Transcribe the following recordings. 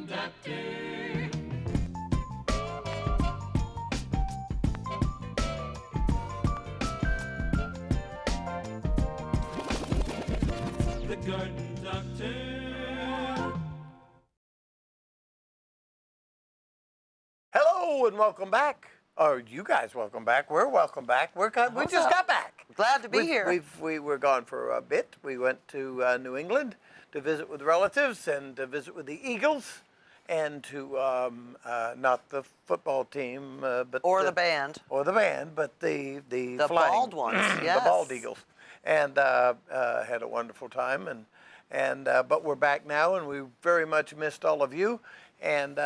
Doctor. The Garden Doctor. Hello and welcome back. Or you guys welcome back. We're welcome back. We just got back. Glad to be here. We were gone for a bit. We went to New England to visit with relatives and to visit with the Eagles and to not the football team, but the band. or the band, but the flying, bald ones. Yes. the bald Eagles, and had a wonderful time. But we're back now, and we very much missed all of you. And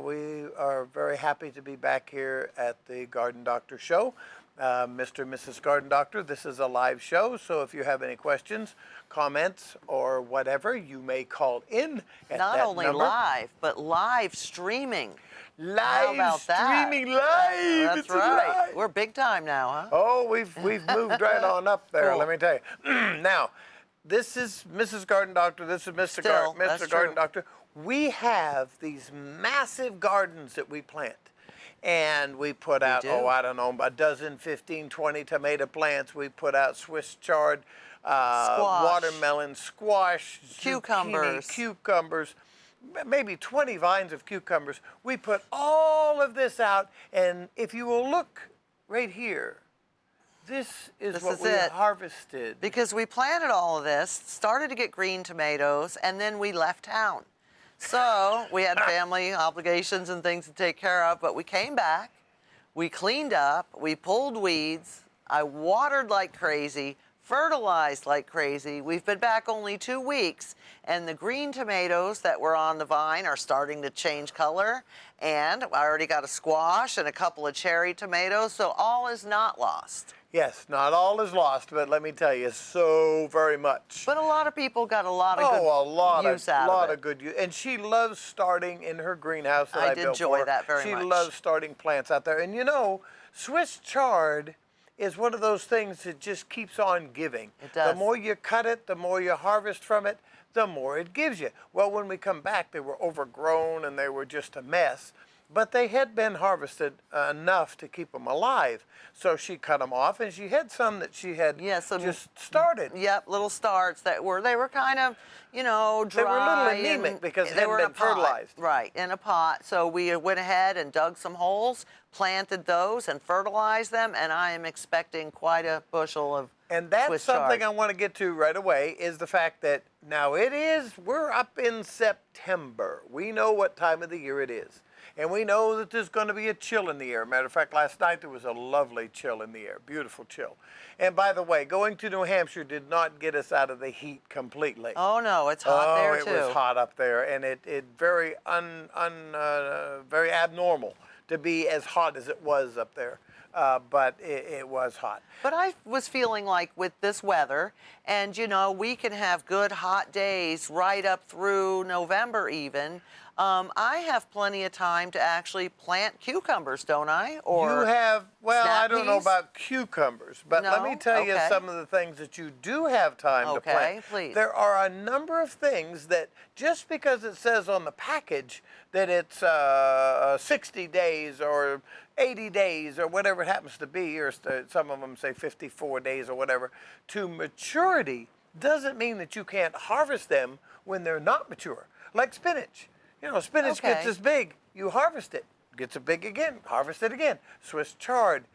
we are very happy to be back here at the Garden Doctor Show. Mr. and Mrs. Garden Doctor, this is a live show, so if you have any questions, comments, or whatever, you may call in at Not that only number. live, but live streaming. How Live about that? streaming live. That's It's right. live. We're big time now, huh? Oh, we've moved right on up there, Cool. let me tell you. Now, this is Mrs. Garden Doctor, this is Mr. Still, that's Mr. Garden true. Doctor. We have these massive gardens that we plant. And we put out, do. I don't know, a dozen, 15, 20 tomato plants. We put out Swiss chard, watermelon, squash, Cucumbers. zucchini, cucumbers, maybe 20 vines of cucumbers. We put all of this out, and if you will look right here, this is what we it. harvested. Because we planted all of this, started to get green tomatoes, and then we left town. So we had family obligations and things to take care of, but we came back, we cleaned up, we pulled weeds, I watered like crazy, fertilized like crazy. We've been back only 2 weeks, and the green tomatoes that were on the vine are starting to change color, and I already got a squash and a couple of cherry tomatoes, so all is not lost. Yes, not all is lost, but let me tell you, so very much. But a lot of people got a lot of a good use out lot of it. of good use. And she loves starting in her greenhouse that I I did built enjoy for her. that very much. She loves starting plants out there. And you know, Swiss chard is one of those things that just keeps on giving. It does. The more you cut it, the more you harvest from it, the more it gives you. Well, when we come back, they were overgrown and they were just a mess. But they had been harvested enough to keep them alive. So she cut them off, and she had some that she had just started. Yep, little starts they were kind of, dry. They were a little anemic because they hadn't been fertilized. Right, in a pot. So we went ahead and dug some holes, planted those, and fertilized them, and I am expecting quite a bushel of And that's Swiss something chard. I want to get to right away, is the fact that now we're up in September. We know what time of the year it is. And we know that there's going to be a chill in the air. Matter of fact, last night there was a lovely chill in the air, beautiful chill. And by the way, going to New Hampshire did not get us out of the heat completely. Oh no, it's hot there too. It was hot up there, and it very very abnormal to be as hot as it was up there. But it was hot. But I was feeling like with this weather, and we can have good hot days right up through November even. I have plenty of time to actually plant cucumbers, don't I? Or you have, well, snap I don't know peas? about cucumbers, but let me No? tell you Okay. some of the things that you do have time to plant. Okay, please. There are a number of things that just because it says on the package that it's 60 days or 80 days or whatever it happens to be, or some of them say 54 days or whatever, to maturity doesn't mean that you can't harvest them when they're not mature. Like spinach. Spinach Okay. gets this big, you harvest it. Gets it big again, harvest it again. Swiss chard.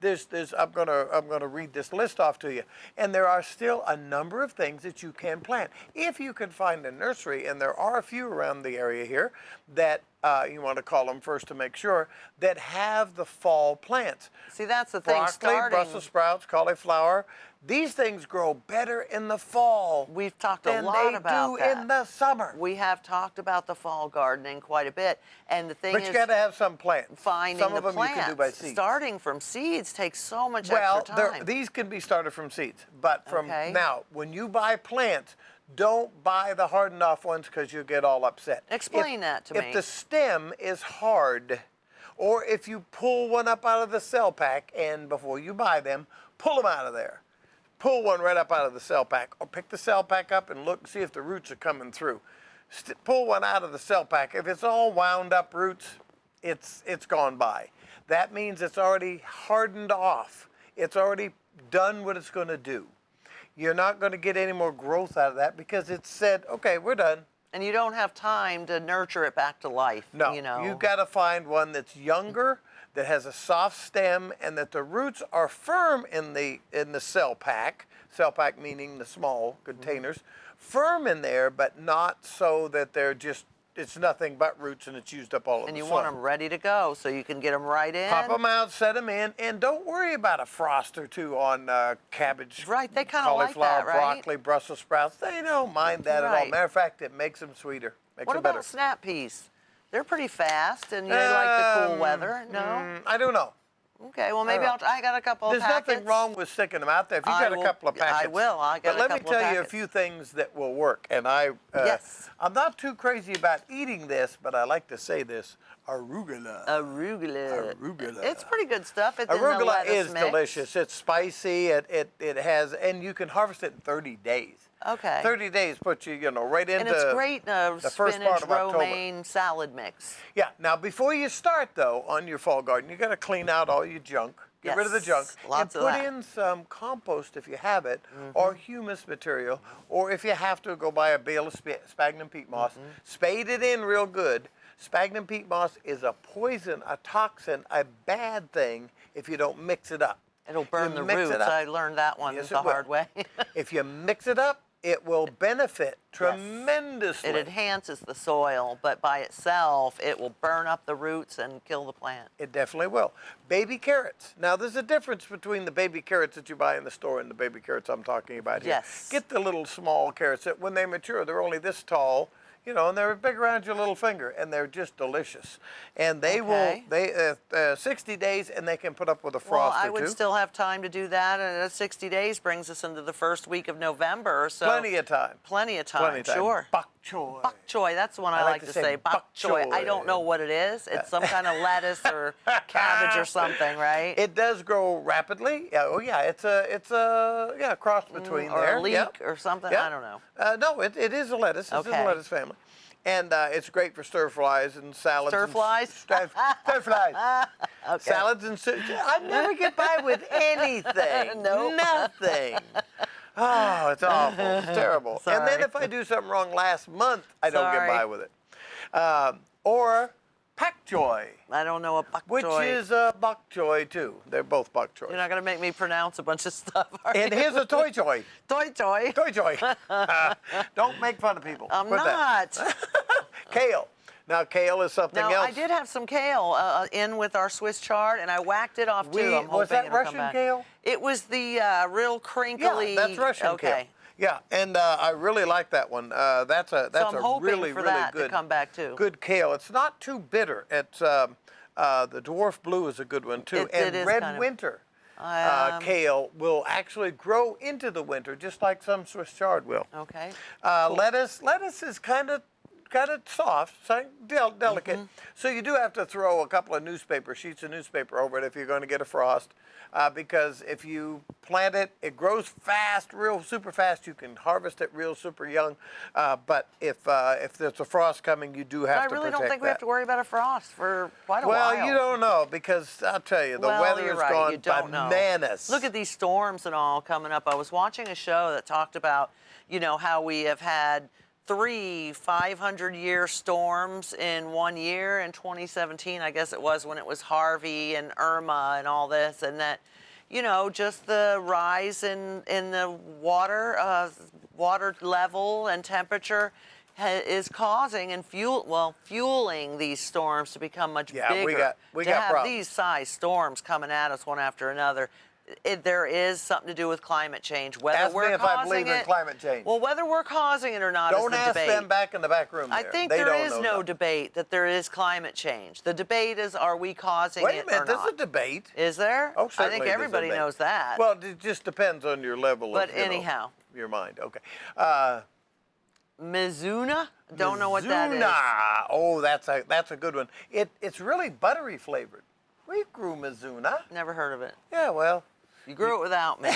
I'm gonna read this list off to you. And there are still a number of things that you can plant. If you can find a nursery, and there are a few around the area here that you want to call them first to make sure, that have the fall plants. See, that's the thing. Broccoli, Brussels sprouts, cauliflower. These things grow better in the fall. We've talked a than lot they about do that. in the summer. We have talked about the fall gardening quite a bit, and the thing But is, you got to have some plants. finding some the of them plants. you can do by seeds. Starting from seeds takes so much Well, extra time. these can be started from seeds, but from Okay. now, when you buy plants, don't buy the hardened off ones because you'll get all upset. Explain that to me. If the stem is hard, or if you pull one up out of the cell pack, and before you buy them, pull them out of there. Pull one right up out of the cell pack, or pick the cell pack up and look, see if the roots are coming through. pull one out of the cell pack. If it's all wound up roots, it's gone by. That means it's already hardened off. It's already done what it's going to do. You're not going to get any more growth out of that because it's said, okay, we're done. And you don't have time to nurture it back to life. No, you know. you've got to find one that's younger, that has a soft stem, and that the roots are firm in the cell pack. Cell pack meaning the small containers, firm in there, but not so that they're just, it's nothing but roots and it's used up all of And the you soil. want them ready to go so you can get them right in. Pop them out, set them in, and don't worry about a frost or two on cabbage, Right, they kinda like cauliflower, that, right? broccoli, Brussels sprouts. They don't mind that at all. Right. Matter of fact, it makes them sweeter, makes What them about better. snap peas? They're pretty fast and they like the cool weather. No? I don't know. Okay, well maybe I got a couple of There's packets. nothing wrong with sticking them out there. If you've I got will- a couple of I packets. will. I got But a let me couple of tell you a packets. few things that will work. And Yes. I'm not too crazy about eating this, but I like to say this: arugula. Arugula. It's pretty good stuff. It's in the Arugula lettuce is mix. delicious. It's spicy. It has, and you can harvest it in 30 days. Okay. 30 days puts you, right into. And it's great the first spinach, part of October. romaine salad mix. Yeah. Now, before you start though on your fall garden, you got to clean out all your junk. Get rid of the Yes, junk lots and of put that. in some compost if you have it, or humus material, or if you have to, go buy a bale of sphagnum peat moss. Spade it in real good. Sphagnum peat moss is a poison, a toxin, a bad thing if you don't mix it up. It'll burn You the mix it roots. up. I learned that one Yes, the it will. hard way. If you mix it up, it will benefit tremendously. It enhances the soil, but by itself, it will burn up the roots and kill the plant. It definitely will. Baby carrots. Now, there's a difference between the baby carrots that you buy in the store and the baby carrots I'm talking about here. Yes. Get the little small carrots that when they mature, they're only this tall, and they're big around your little finger, and they're just delicious. And they Okay. will, 60 days, and they can put up with a Well, frost I or would two. still have time to do that, and 60 days brings us into the first week of November. So Plenty of time. Plenty of time, Plenty of time. sure. Bok choy. Bok choy, that's the one I like to say. Bok choy. I don't know what it is. It's some kind of lettuce or cabbage or something, right? It does grow rapidly. Yeah, yeah, it's a cross between or there. a leek yeah. or something. Yeah. I don't know. No, it is a lettuce. It's in the Okay. lettuce family. And it's great for stir fries and salads. Stir flies? Stir fries. Okay. Salads and I never get by with anything. Nope. Nothing. Oh, it's awful. It's terrible. And then Sorry. if I do something wrong last month, I don't get Sorry. by with it. Or pak choy, I don't know what bok which choy. is bok choy too. They're both bok choy. You're not going to make me pronounce a bunch of stuff, are And you? here's a toy choy. Toy choy. Toy choy. Don't make fun of people. I'm Quit that. not. Kale. Now, kale is something Now, else. I did have some kale in with our Swiss chard, and I whacked it off too. I'm hoping was that it'll come Russian back. kale? It was the real crinkly. Yeah, that's Russian okay. kale. Yeah, and I really like that one. That's So I'm a hoping really, for really that good, to come back too. good kale. It's not too bitter. It's the dwarf blue is a good one too, It and is red kind of- winter kale will actually grow into the winter, just like some Swiss chard will. Okay. Lettuce is kind of soft, delicate. Mm-hmm. So you do have to throw a couple of sheets of newspaper over it if you're going to get a frost, because if you plant it, it grows fast, real super fast. You can harvest it real super young, but if there's a frost coming, you do have I to really protect don't think we have to worry about a frost for quite a Well, while. you don't know, because I'll tell you, the Well, weather you're has right, gone you don't know. bananas. Look at these storms and all coming up. I was watching a show that talked about, how we have had 3 500-year storms in 1 year in 2017, I guess it was, when it was Harvey and Irma and all this, and that, just the rise in the water level and temperature is causing and fueling these storms to become much Yeah, we bigger. got- we to got have problems. these size storms coming at us one after another. There is something to do with climate change. Whether Ask we're me if I causing believe in it, climate change. well, whether we're causing it or not Don't is the ask debate. them back in the back room I there. think They there don't is know no nothing. debate that there is climate change. The debate is, are we causing Wait it a minute, or there's not? a debate. Is there? Oh, I certainly think there's a everybody debate. knows that. Well, it just depends on your level But of, anyhow. your mind. Okay. Mizuna? Don't know what that is. Mizuna. Oh, that's a good one. It's really buttery flavored. We grew Mizuna. Never heard of it. Yeah, well, You grew it without me.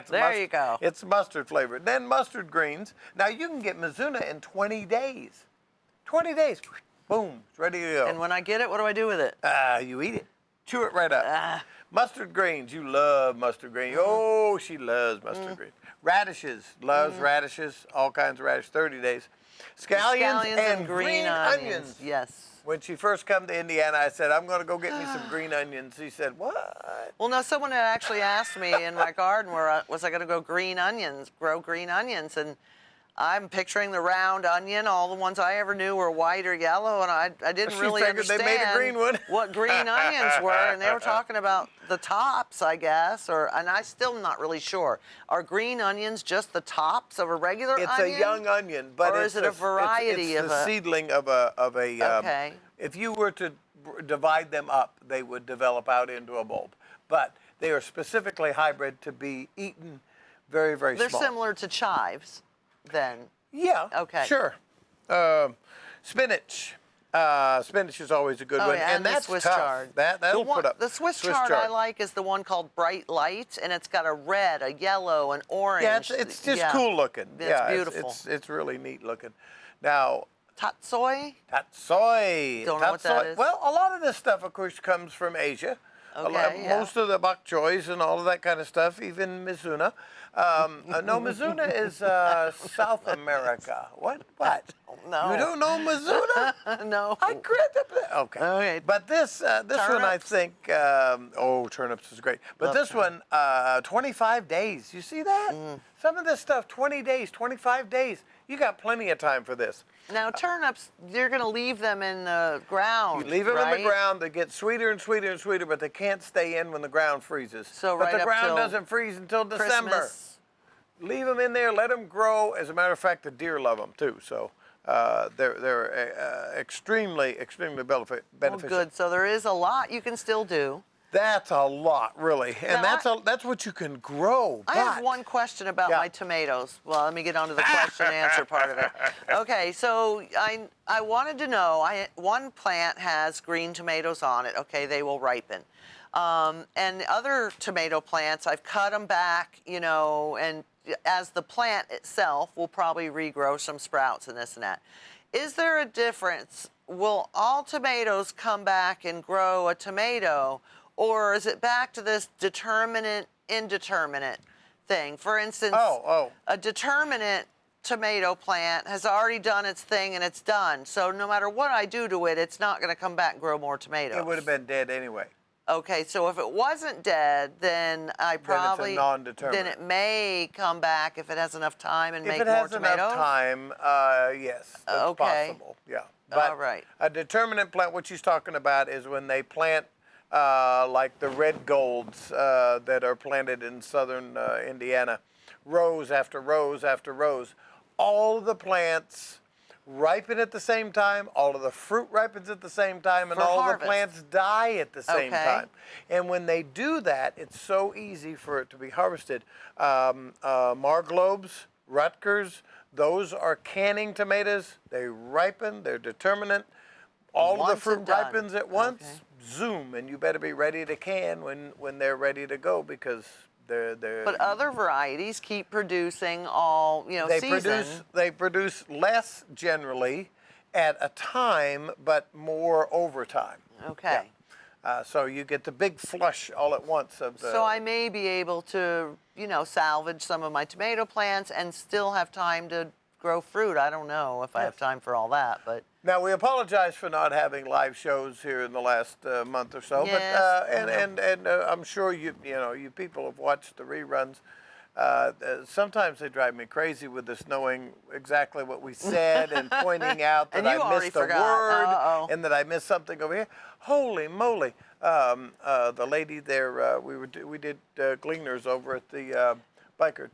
There you go. It's mustard flavored. Then mustard greens. Now you can get Mizuna in 20 days. 20 days. Boom. It's ready to go. And when I get it, what do I do with it? You eat it. Chew it right up. Mustard greens. You love mustard greens. Oh, she loves mustard greens. Radishes. Loves radishes. All kinds of radish. 30 days. Scallions and green onions. Yes. When she first come to Indiana, I said, I'm going to go get me some green onions. She said, what? Well, no, someone had actually asked me in my garden was I going to grow green onions, and I'm picturing the round onion. All the ones I ever knew were white or yellow, and I didn't She really figured they understand made a green one. what green onions were, and they were talking about the tops, I guess, and I still not really sure. Are green onions just the tops of a regular onion? It's a young onion, but or it's is it a variety it's of the a seedling of a Okay. If you were to divide them up, they would develop out into a bulb. But they are specifically hybrid to be eaten very, very They're small. similar to chives, then. Yeah. Okay. Sure. Spinach. Spinach is always a good one, Yeah, and the that's Swiss tough. chard. That'll put up. The Swiss chard I like is the one called Bright Light, and it's got a red, a yellow, an orange. Yeah, it's just cool looking. It's beautiful. It's really neat looking. Now, Tatsoi? tatsoi. Don't know what that is. Well, a lot of this stuff, of course, comes from Asia. Okay, yeah. Most of the bak choys and all of that kind of stuff, even Mizuna. No, Mizuna is South America. What? No. You don't know Mizuna? No. I grabbed up there. Okay. Okay. But this one, I Turnips? think, turnips is great. But Love this one, 25 days. You see that? Some of this stuff, 20 days, 25 days. You got plenty of time for this. Now, turnips, you're going to leave them in the ground, You leave them in right? the ground, they get sweeter and sweeter and sweeter, but they can't stay in when the ground freezes. So but right the up ground till doesn't freeze until December. Christmas. Leave them in there, let them grow. As a matter of fact, the deer love them too. So they're extremely beneficial. Well, good. So there is a lot you can still do. That's a lot, really, and Now, that's what you can grow. I have one question about Yeah. my tomatoes. Well, let me get on to the question and answer part of it. Okay, so I wanted to know, one plant has green tomatoes on it. Okay, they will ripen. And other tomato plants, I've cut them back, and as the plant itself will probably regrow some sprouts and this and that. Is there a difference? Will all tomatoes come back and grow a tomato, or is it back to this determinate, indeterminate thing? For instance, a determinate tomato plant has already done its thing and it's done. So no matter what I do to it, it's not going to come back and grow more tomatoes. It would have been dead anyway. Okay, so if it wasn't dead, then I probably... Then it's a non-determinate. Then it may come back if it has enough time and make If it more has tomatoes? enough time, yes, that's Okay. possible. Yeah. But All right. a determinate plant, what she's talking about is when they plant like the red golds that are planted in southern Indiana, rows after rows after rows. All of the plants ripen at the same time, all of the fruit ripens at the same time, and For all harvest. the plants die at the same Okay. time. And when they do that, it's so easy for it to be harvested. Marglobes, Rutgers, those are canning tomatoes. They ripen, they're determinate. All of the Once fruit and done. ripens at once, Okay. zoom, and you better be ready to can when they're ready to go because they're But other varieties keep producing all, season. they produce less generally at a time, but more over time. Okay. So you get the big flush all at once of the. So I may be able to, salvage some of my tomato plants and still have time to grow fruit. I don't know if I have time for all that, but... Now we apologize for not having live shows here in the last month or so, Yes, but I know. and I'm sure you people have watched the reruns. Sometimes they drive me crazy with us knowing exactly what we said and pointing out that And you I already missed a forgot. word Uh-oh. and that I missed something over here. Holy moly! The lady there, we did Gleaners over at the biker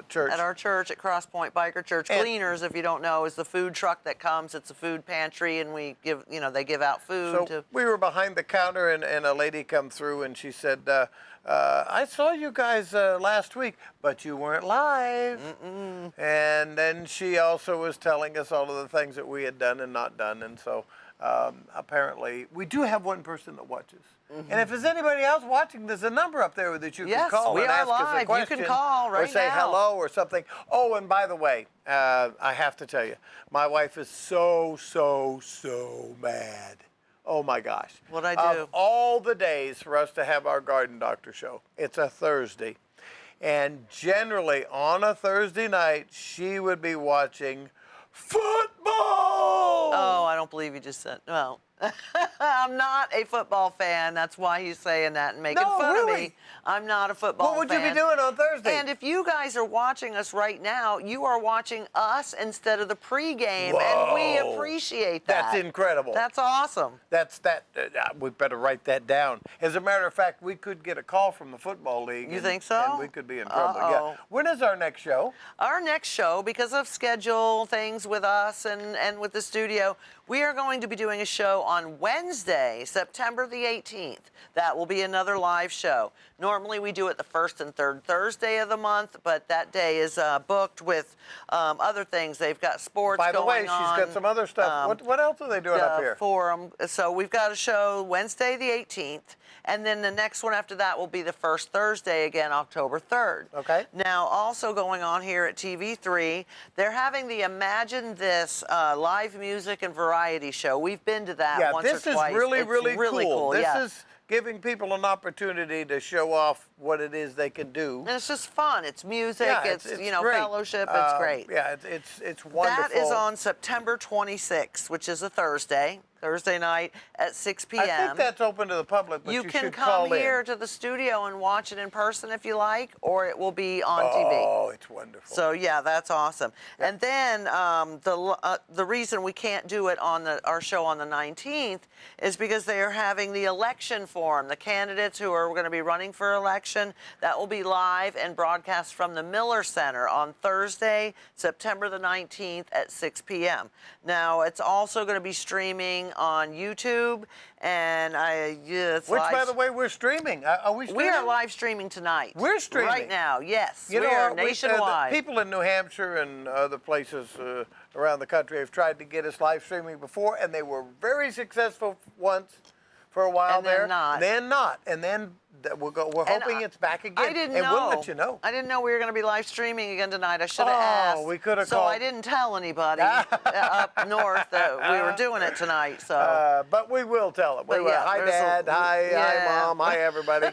church. At our church, at Cross Point Biker Church, And- Gleaners, if you don't know, is the food truck that comes. It's a food pantry, and we give, they give out food So to... we were behind the counter, and a lady come through, and she said, I saw you guys last week, but you weren't live. And then she also was telling us all of the things that we had done and not done, and so apparently, we do have one person that watches. And if there's anybody else watching, there's a number up there that you can call we and are ask us a live. You question. can call or right say now. hello or something. Oh, and by the way, I have to tell you, my wife is so mad. Oh my gosh. What'd I do? Of all the days for us to have our Garden Doctor show, it's a Thursday. And generally on a Thursday night, she would be watching football. Oh, I don't believe you just said, well, I'm not a football fan. That's why he's saying that and making No, fun of really? me. I'm not a football fan. What would you be doing on Thursday? And if you guys are watching us right now, you are watching us instead of the pregame, and we Whoa. appreciate that. That's incredible. That's awesome. We better write that down. As a matter of fact, we could get a call from the football league. You and- think so? And we could be in trouble. Uh-oh. Yeah. When is our next show? Our next show, because of schedule things with us and with the studio, we are going to be doing a show on Wednesday, September the 18th. That will be another live show. Normally we do it the first and third Thursday of the month, but that day is booked with other things. They've got sports By the going way, she's on. got some other stuff. What else are they doing up here? Forum. So we've got a show Wednesday the 18th, and then the next one after that will be the first Thursday again, October 3rd. Okay. Now, also going on here at TV3, they're having the Imagine This live music and variety show. We've been to that Yeah, once or this is twice. really, It's really cool. This yeah. is giving people an opportunity to show off what it is they can do. And it's just fun. It's music. Yeah, it's great. fellowship. It's great. Yeah, it's wonderful. That is on September 26th, which is a Thursday night at 6 p.m. I think that's open to the public, but you can should come call here in. to the studio and watch it in person if you like, or it will be on TV. Oh, it's wonderful. So yeah, that's awesome. And then the reason we can't do it on our show on the 19th is because they are having the election forum. The candidates who are going to be running for election, that will be live and broadcast from the Miller Center on Thursday, September the 19th at 6 p.m. Now it's also going to be streaming on YouTube, and Which, by the way, we're streaming. Are we streaming? we are live streaming tonight. We're streaming. right now. Yes, You we know, are the nationwide. people in New Hampshire and other places around the country have tried to get us live streaming before, and they were very successful once for a while And then there. not. Then not. And then we're And hoping it's back again. I didn't and know. we'll let you know. I didn't know we were going to be live streaming again tonight. I should have Oh, asked. we could have So called- I didn't tell anybody up north that we were doing it tonight. So But we will tell them. We But will. yeah, Hi, there's Dad. Hi, yeah. Mom. Hi, everybody.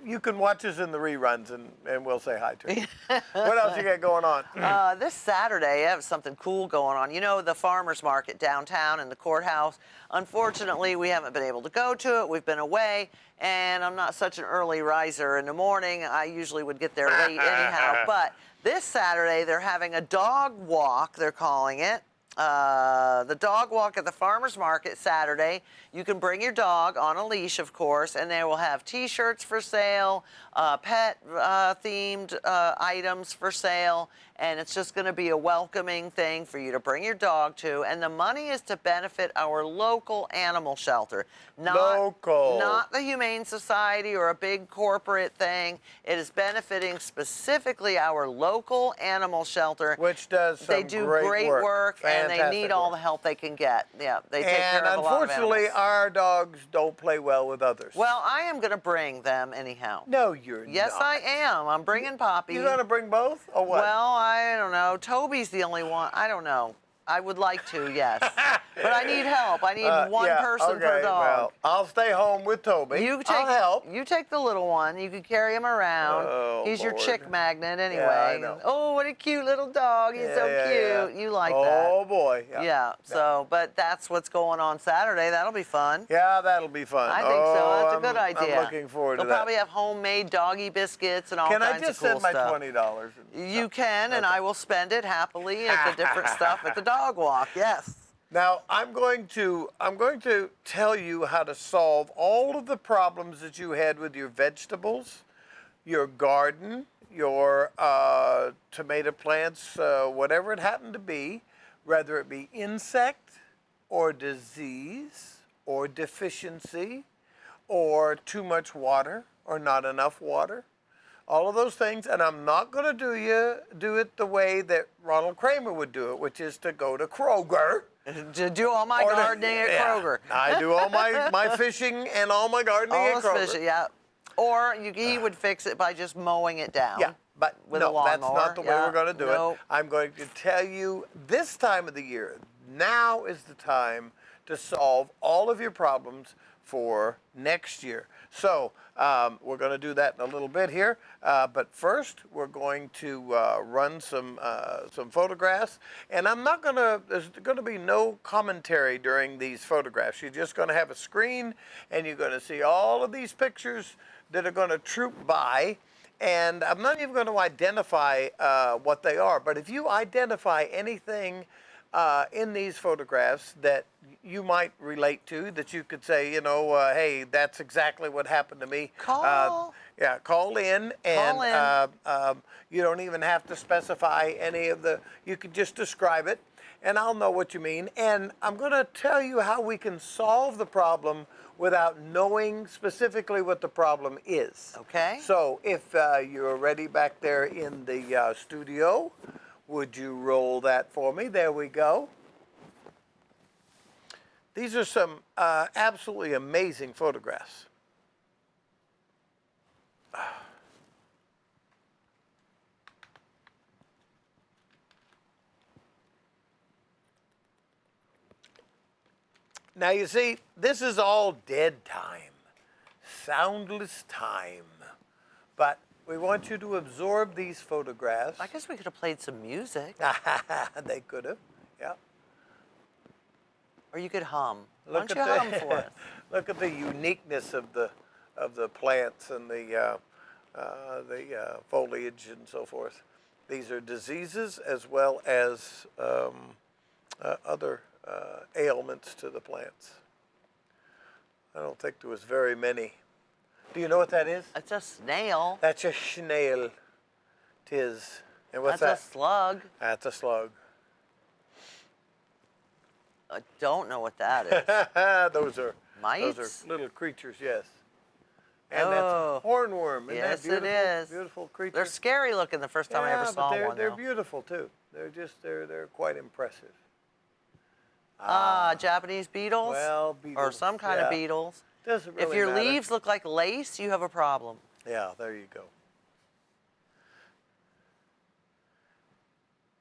You can watch us in the reruns, and we'll say hi to you. What else you got going on? this Saturday, I have something cool going on. You know, the farmers market downtown and the courthouse. Unfortunately, we haven't been able to go to it. We've been away, and I'm not such an early riser in the morning. I usually would get there late anyhow. But this Saturday, they're having a dog walk, they're calling it. The dog walk at the farmers market Saturday. You can bring your dog on a leash, of course, and they will have T-shirts for sale, pet themed items for sale, and it's just going to be a welcoming thing for you to bring your dog to. And the money is to benefit our local animal shelter, not the Humane Society or a big corporate thing. It is benefiting specifically our local animal shelter, Which does some they do great work. and they Fantastic need all work. the help they can get. Yeah, they take And care of a lot of unfortunately, animals. our dogs don't play well with others. Well, I am going to bring them anyhow. No, you're Yes, not. I am. I'm bringing Poppy. You're going to bring both, or what? Well, I don't know. Toby's the only one. I don't know. I would like to, yes. But I need help. I need one yeah, person per okay, dog. Well, I'll stay home with Toby. I'll help. You take the little one. You can carry him around. Oh, He's your Lord. chick magnet anyway. I know. Oh, what a cute little dog. He's so cute. You like oh, that. Oh, boy. Yeah. So, but that's what's going on Saturday. That'll be fun. Yeah, that'll be fun. I think so. That's a good idea. I'm looking forward to They'll that. probably have homemade doggy biscuits and all Can kinds I just of cool send my stuff. $20? You can, and I will spend it happily at the different stuff at the dog walk. Yes. Now, I'm going to tell you how to solve all of the problems that you had with your vegetables, your garden, your tomato plants, whatever it happened to be, whether it be insect or disease or deficiency or too much water or not enough water. All of those things, and I'm not going to do it the way that Ronald Kramer would do it, which is to go to Kroger To do all my Or to- gardening at yeah. Kroger. I do all my fishing and all my gardening at Almost Kroger. fishing, yeah. Or he would fix it by just mowing it down. Yeah, but with a no, that's lawnmower. not the way Yeah, we're going to do nope. it. I'm going to tell you this time of the year, now is the time to solve all of your problems for next year. So we're going to do that in a little bit here. But first, we're going to run some photographs. And there's going to be no commentary during these photographs. You're just going to have a screen, and you're going to see all of these pictures that are going to troop by. And I'm not even going to identify what they are. But if you identify anything in these photographs that you might relate to, that you could say, hey, that's exactly what happened to me. Call. Yeah, call in. And you don't even have to specify any of you could just describe it, and I'll know what you mean. And I'm going to tell you how we can solve the problem without knowing specifically what the problem is. Okay. So if you're ready back there in the studio, would you roll that for me? There we go. These are some absolutely amazing photographs. Now you see, this is all dead time, soundless time. But we want you to absorb these photographs. I guess we could have played some music. They could have, yeah. Or you could hum. Why don't you hum for us? Look at the uniqueness of the plants and the foliage and so forth. These are diseases as well as other ailments to the plants. I don't think there was very many. Do you know what that is? It's a snail. That's a snail. 'Tis. And what's That's a slug. That's a slug. I don't know what that is. Those are Mites? little creatures, yes. And Oh. that's hornworm. Isn't Yes, that beautiful? it is. Beautiful creature. They're scary looking the first time I ever saw but one. they're though. beautiful too. They're quite impressive. Japanese beetles. Well, Or beetles, some kind of yeah. beetles. Doesn't really If your matter. leaves look like lace, you have a problem. Yeah, there you go.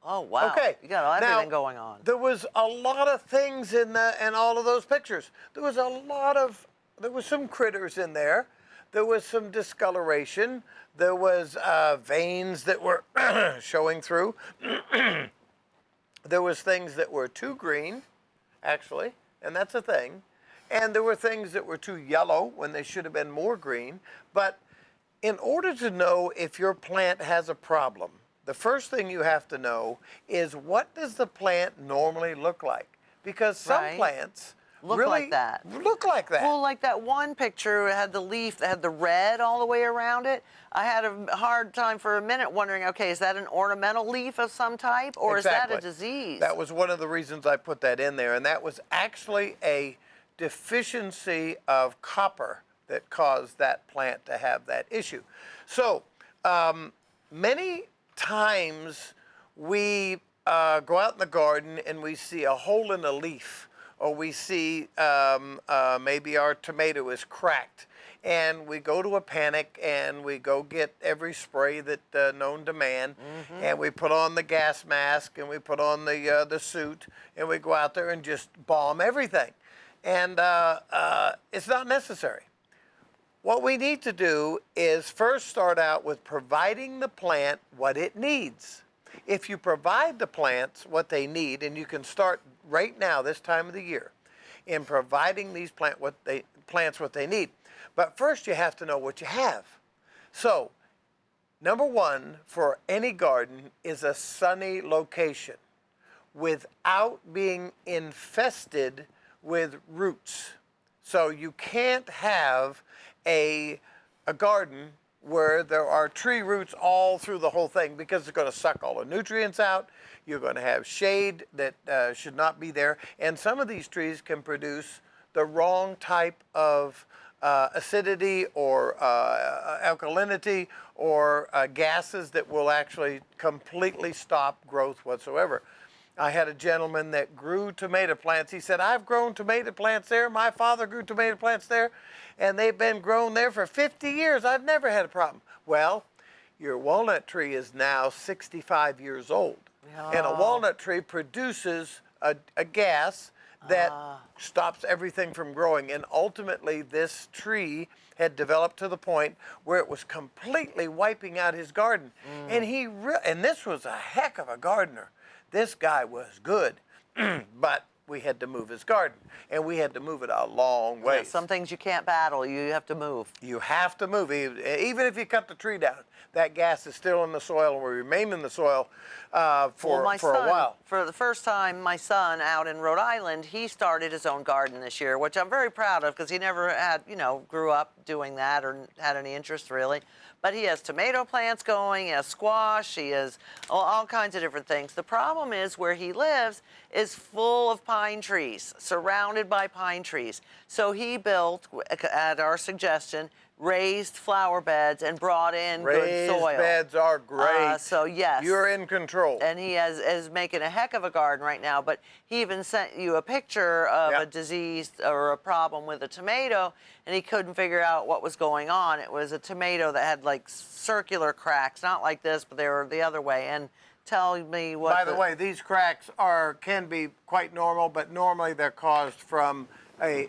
Oh wow! Okay. You got now, everything going on. There was a lot of things in all of those pictures. There was some critters in there. There was some discoloration. There was veins that were showing through. There was things that were too green, actually, and that's a thing. And there were things that were too yellow when they should have been more green. But in order to know if your plant has a problem, the first thing you have to know is, what does the plant normally look like? Because some Right. plants Look really like that. Look like that. Well, like that one picture, it had the leaf that had the red all the way around it. I had a hard time for a minute wondering, okay, is that an ornamental leaf of some type, or is that a Exactly. disease? That was one of the reasons I put that in there, and that was actually a deficiency of copper that caused that plant to have that issue. So many times we go out in the garden and we see a hole in a leaf, or we see maybe our tomato is cracked, and we go to a panic and we go get every spray that known to man, and we put on the gas mask and we put on the suit, and we go out there and just bomb everything. And it's not necessary. What we need to do is first start out with providing the plant what it needs. If you provide the plants what they need, and you can start right now, this time of the year, in providing these plants what they need. But first you have to know what you have. So, number one for any garden is a sunny location without being infested with roots. So you can't have a garden where there are tree roots all through the whole thing, because it's going to suck all the nutrients out. You're going to have shade that should not be there. And some of these trees can produce the wrong type of acidity or alkalinity or gases that will actually completely stop growth whatsoever. I had a gentleman that grew tomato plants. He said, I've grown tomato plants there. My father grew tomato plants there, and they've been grown there for 50 years. I've never had a problem. Well, your walnut tree is now 65 years old. And a walnut tree produces a gas that stops everything from growing. And ultimately, this tree had developed to the point where it was completely wiping out his garden. And and this was a heck of a gardener. This guy was good, but we had to move his garden, and we had to move it a long way. Yeah, some things you can't battle. You have to move. You have to move. Even if you cut the tree down, that gas is still in the soil and will remain in the soil for a while. For the first time, my son out in Rhode Island, he started his own garden this year, which I'm very proud of because he never had, grew up doing that or had any interest really. But he has tomato plants going, he has squash, he has all kinds of different things. The problem is where he lives is full of pine trees, surrounded by pine trees. So he built, at our suggestion, raised flower beds and brought in good soil. Raised beds are great. So yes. You're in control. And he is making a heck of a garden right now, but he even sent you a picture of a disease or a problem with a tomato, and he couldn't figure out what was going on. It was a tomato that had like circular cracks, not like this, but they were the other way. And tell me what. By the way, these cracks can be quite normal, but normally they're caused from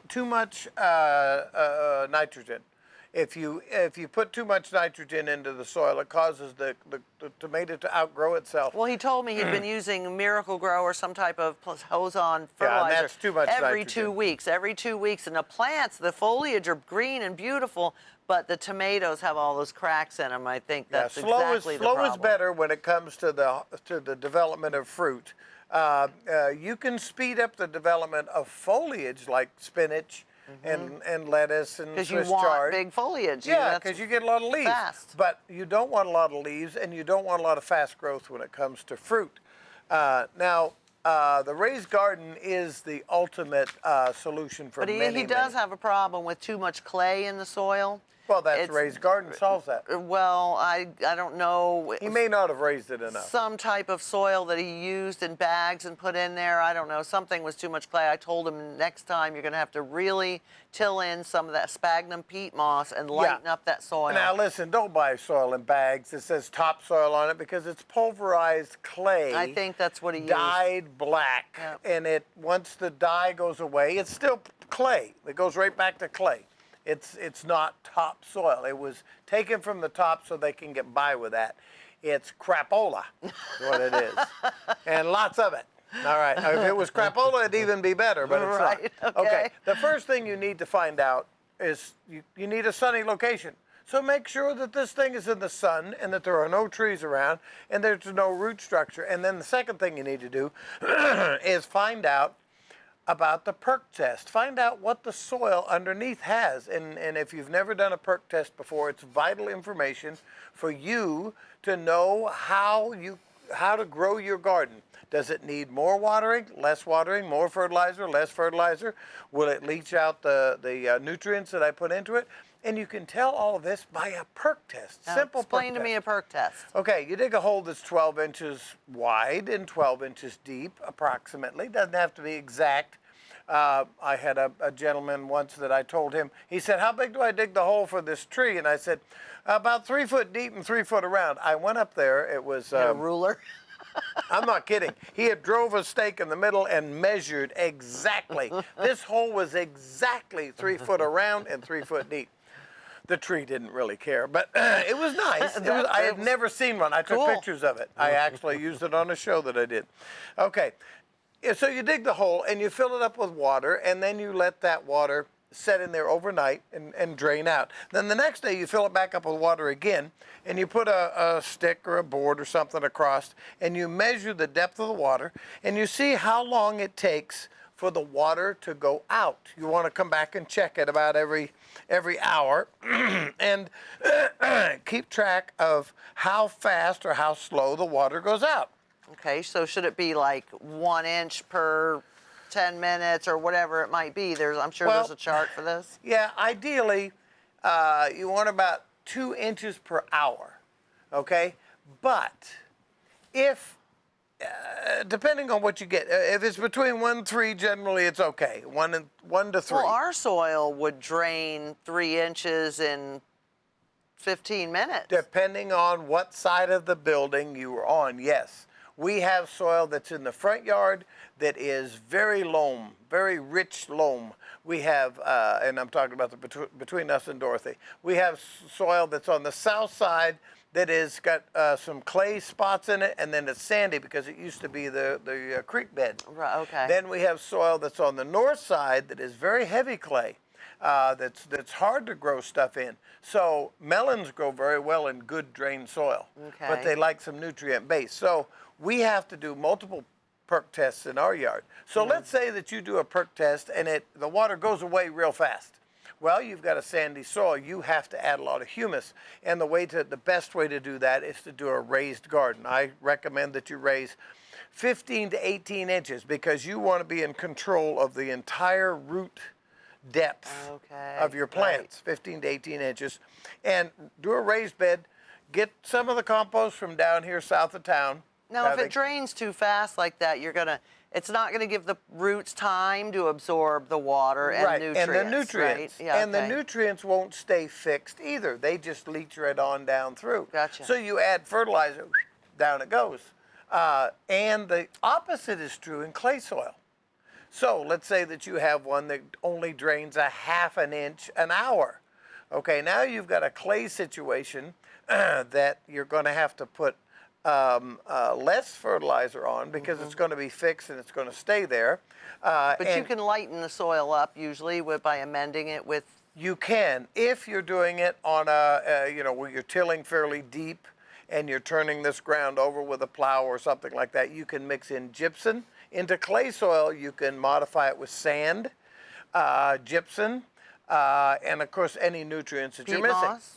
too much nitrogen. If you put too much nitrogen into the soil, it causes the tomato to outgrow itself. Well, he told me he'd been using Miracle Grow or some type of hose-on fertilizer. Yeah, and that's too much every nitrogen. 2 weeks. Every 2 weeks, and the plants, the foliage are green and beautiful, but the tomatoes have all those cracks in them. I think that's exactly the problem. Slow is better when it comes to the development of fruit. You can speed up the development of foliage like spinach. And lettuce and Swiss chard. Because you want big foliage. Yeah, because you get a lot of leaves. Fast. But you don't want a lot of leaves, and you don't want a lot of fast growth when it comes to fruit. Now, the raised garden is the ultimate solution for many. But he does have a problem with too much clay in the soil. Well, raised garden solves that. Well, I don't know. He may not have raised it enough. Some type of soil that he used in bags and put in there. I don't know. Something was too much clay. I told him next time you're going to have to really till in some of that sphagnum peat moss and lighten up that soil. Now, listen, don't buy soil in bags that says topsoil on it because it's pulverized clay. I think that's what he used. Dyed black. Yep. And once the dye goes away, it's still clay. It goes right back to clay. It's not topsoil. It was taken from the top so they can get by with that. It's crapola, is what it is. And lots of it. All right. If it was crapola, it'd even be better, but it's not. Okay. The first thing you need to find out is you need a sunny location. So make sure that this thing is in the sun and that there are no trees around and there's no root structure. And then the second thing you need to do is find out about the perk test. Find out what the soil underneath has. And if you've never done a perk test before, it's vital information for you to know how to grow your garden. Does it need more watering, less watering, more fertilizer, less fertilizer? Will it leach out the nutrients that I put into it? And you can tell all of this by a perk test. Now, Simple perk test. Explain to me a perk test. Okay, you dig a hole that's 12 inches wide and 12 inches deep, approximately. Doesn't have to be exact. I had a gentleman once that I told him, he said, how big do I dig the hole for this tree? And I said, about 3 foot deep and 3 foot around. I went up there. It was a ruler. I'm not kidding. He had drove a stake in the middle and measured exactly. This hole was exactly 3 foot around and 3 foot deep. The tree didn't really care, but it was nice. I had never seen one. I took pictures of it. I actually used it on a show that I did. Okay, so you dig the hole and you fill it up with water, and then you let that water set in there overnight and drain out. Then the next day you fill it back up with water again, and you put a stick or a board or something across, and you measure the depth of the water, and you see how long it takes for the water to go out. You want to come back and check it about every hour and keep track of how fast or how slow the water goes out. Okay, so should it be like 1 inch per 10 minutes or whatever it might be? I'm sure there's a chart for this. Yeah, ideally you want about 2 inches per hour, okay? But if depending on what you get. If it's between 1 and 3, generally it's okay. 1 to 3. Well, our soil would drain 3 inches in 15 minutes. Depending on what side of the building you are on, yes. We have soil that's in the front yard that is very loam, very rich loam. We have, and I'm talking about between us and Dorothy, we have soil that's on the south side that has got some clay spots in it, and then it's sandy because it used to be the creek bed. Right, okay. Then we have soil that's on the north side that is very heavy clay. That's hard to grow stuff in. So melons grow very well in good drained soil, but Okay. they like some nutrient base. So we have to do multiple perk tests in our yard. So let's say that you do a perk test and the water goes away real fast. Well, you've got a sandy soil. You have to add a lot of humus, and the best way to do that is to do a raised garden. I recommend that you raise 15 to 18 inches because you want to be in control of the entire root depth Okay, of your plants, 15 to 18 inches, and do a raised bed. Get some of the compost from down here south of town. Now, if it drains too fast like that, it's not gonna give the roots time to absorb the water and right, nutrients. and the nutrients, right? Yeah, and the okay. nutrients won't stay fixed either. They just leach right on down through. Gotcha. So you add fertilizer, down it goes. And the opposite is true in clay soil. So let's say that you have one that only drains a 1/2 inch an hour. Okay, now you've got a clay situation that you're going to have to put less fertilizer on because it's going to be fixed and it's going to stay there. But you can lighten the soil up usually by amending it with. You can, if you're doing it on where you're tilling fairly deep and you're turning this ground over with a plow or something like that, you can mix in gypsum. Into clay soil, you can modify it with sand, gypsum, and of course any nutrients that you're Peat missing. moss?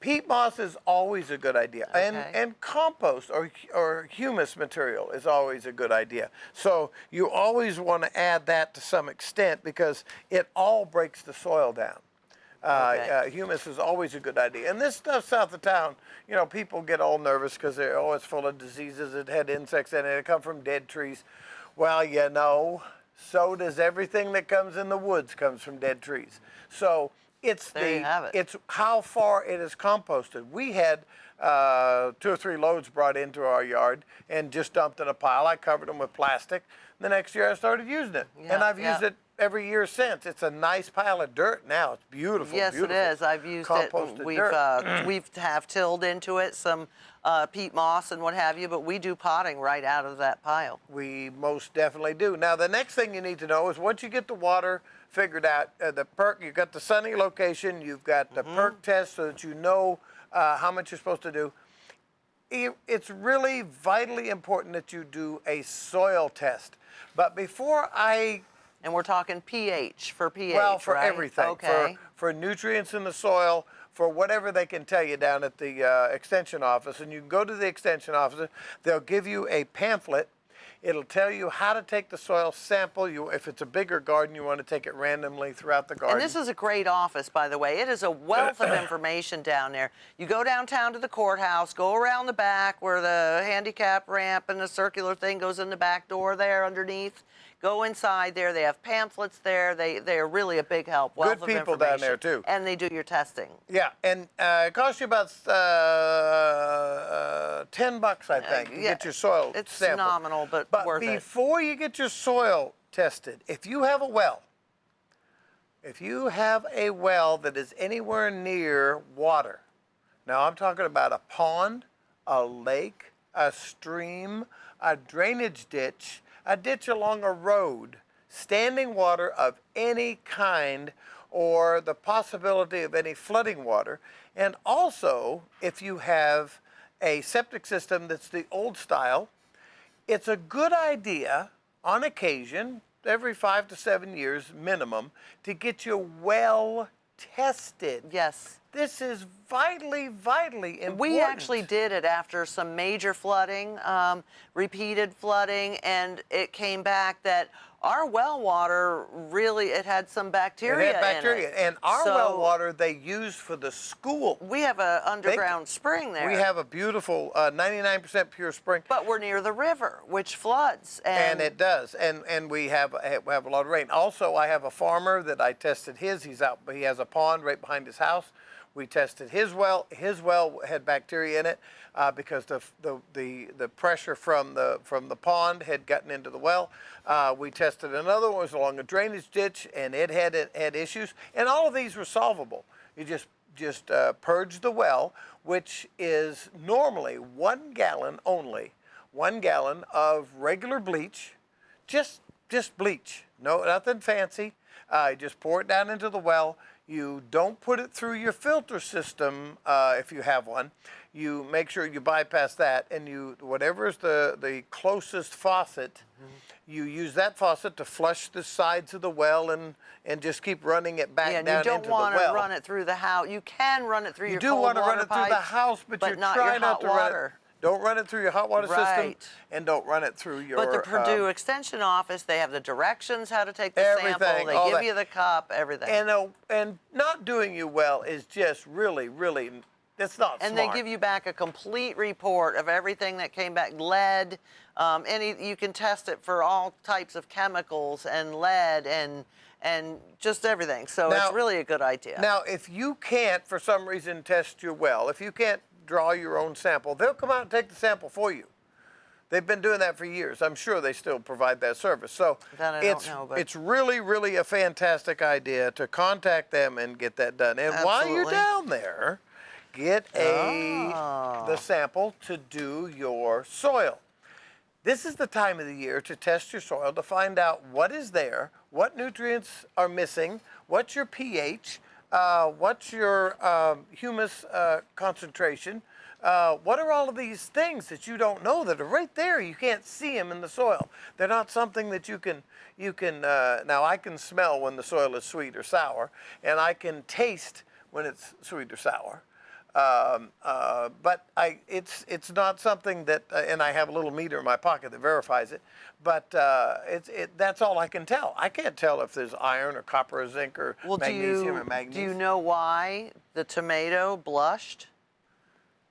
Peat moss is always a good idea, Okay. and compost or humus material is always a good idea. So you always want to add that to some extent because it all breaks the soil down. Okay. Humus is always a good idea. And this stuff south of town, people get all nervous because it's full of diseases that had insects in it. It come from dead trees. Well, so does everything that comes in the woods comes from dead trees. So There you have it. it's how far it is composted. We had 2 or 3 loads brought into our yard and just dumped in a pile. I covered them with plastic. The next year I started using it, and I've used it every year since. It's a nice pile of dirt now. It's beautiful. Yes, beautiful. it is. I've used Composted it. We've dirt. we've have tilled into it some peat moss and what have you, but we do potting right out of that pile. We most definitely do. Now, the next thing you need to know is once you get the water figured out, the perk, you've got the sunny location, you've got the perk test so that you know how much you're supposed to do. It's really vitally important that you do a soil test. But before And we're talking pH for pH, well, for right? everything, Okay. for nutrients in the soil, for whatever they can tell you down at the extension office. And you can go to the extension office, they'll give you a pamphlet. It'll tell you how to take the soil sample. If it's a bigger garden, you want to take it randomly throughout the garden. And this is a great office, by the way. It is a wealth of information down there. You go downtown to the courthouse, go around the back where the handicap ramp and the circular thing goes in the back door there underneath. Go inside there. They have pamphlets there. They are really a big help. Wealth Good people of down information. there, too. And they do your testing. Yeah, and it costs you about $10, I think, to yeah, get your soil It's sampled. nominal, but worth it. Before you get your soil tested, if you have a well that is anywhere near water, now I'm talking about a pond, a lake, a stream, a drainage ditch, a ditch along a road, standing water of any kind, or the possibility of any flooding water, and also if you have a septic system that's the old style, it's a good idea on occasion, every 5 to 7 years minimum, to get your well tested. Yes. This is vitally, vitally important. We actually did it after some major flooding, repeated flooding, and it came back that our well water really, it had some bacteria It had bacteria. in it. And our So well water they use for the school. we have an underground spring there. We have a beautiful 99% pure spring. But we're near the river, which floods. And it does, and we have a lot of rain. Also, I have a farmer that I tested his. He has a pond right behind his house. We tested his well. His well had bacteria in it because the pressure from the pond had gotten into the well. We tested another one. It was along a drainage ditch, and it had issues. And all of these were solvable. You just purge the well, which is normally 1 gallon only. 1 gallon of regular bleach, just bleach, no, nothing fancy. Just pour it down into the well. You don't put it through your filter system if you have one. You make sure you bypass that, and whatever is the closest faucet, you use that faucet to flush the sides of the well and just keep running it back down into the well. You don't want to run it through the house. You can run it through your cold water You do want to run it through the house, but you're not trying your not hot to run it. water. Don't run it through your hot water system, Right. and don't run it through your. But the Purdue Extension Office, they have the directions how to take the Everything, sample. They all give that. you the cup, everything. And not doing you well is just really, it's not And smart. they give you back a complete report of everything that came back. Lead, you can test it for all types of chemicals and lead and just everything. So Now- it's really a good idea. Now, if you can't, for some reason, test your well, if you can't draw your own sample, they'll come out and take the sample for you. They've been doing that for years. I'm sure they still provide that service. So That I don't know, but- it's really a fantastic idea to contact them and get that done. And while you're Absolutely. down there, get the sample to do your soil. This is the time of the year to test your soil to find out what is there, what nutrients are missing, what's your pH, what's your humus concentration, what are all of these things that you don't know that are right there? You can't see them in the soil. They're not something that you can. Now I can smell when the soil is sweet or sour, and I can taste when it's sweet or sour. But it's not something that, and I have a little meter in my pocket that verifies it. But that's all I can tell. I can't tell if there's iron or copper or zinc or magnesium or manganese. Do you know why the tomato blushed?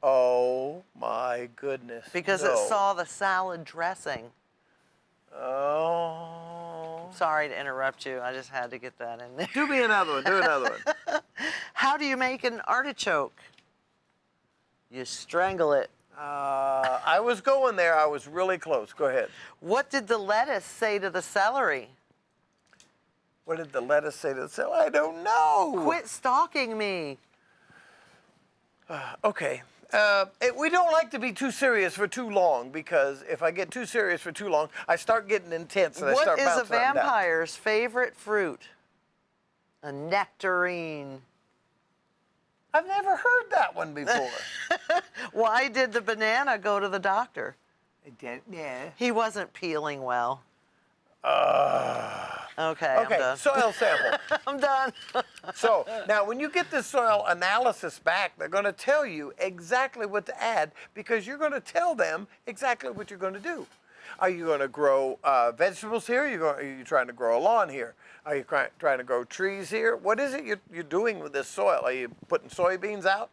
Oh my goodness! Because no. it saw the salad dressing. Oh. Sorry to interrupt you. I just had to get that in there. Do me another one. Do another one. How do you make an artichoke? You strangle it. I was going there. I was really close. Go ahead. What did the lettuce say to the celery? What did the lettuce say to the celery? I don't know. Quit stalking me. Okay. We don't like to be too serious for too long, because if I get too serious for too long, I start getting intense and I What start is a bouncing up and down. vampire's favorite fruit? A nectarine. I've never heard that one before. Why did the banana go to the doctor? Yeah. He wasn't peeling well. Okay, I'm Okay, done. soil sample. I'm done. So now when you get the soil analysis back, they're going to tell you exactly what to add, because you're going to tell them exactly what you're going to do. Are you going to grow vegetables here? Are you trying to grow a lawn here? Are you trying to grow trees here? What is it you're doing with this soil? Are you putting soybeans out?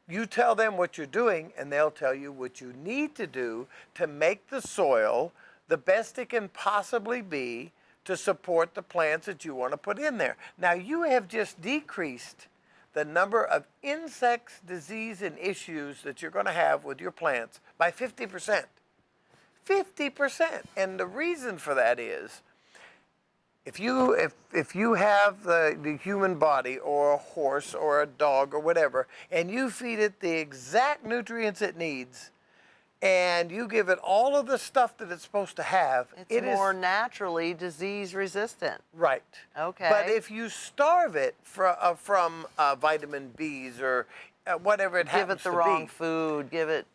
You tell them what you're doing, and they'll tell you what you need to do to make the soil the best it can possibly be to support the plants that you want to put in there. Now, you have just decreased the number of insects, disease, and issues that you're going to have with your plants by 50%. 50%. And the reason for that is, if you have the human body or a horse or a dog or whatever, and you feed it the exact nutrients it needs, and you give it all of the stuff that it's supposed to have, It's more naturally disease resistant. right. Okay. But if you starve it from vitamin Bs or whatever it Give happens it the to wrong be, food, give it,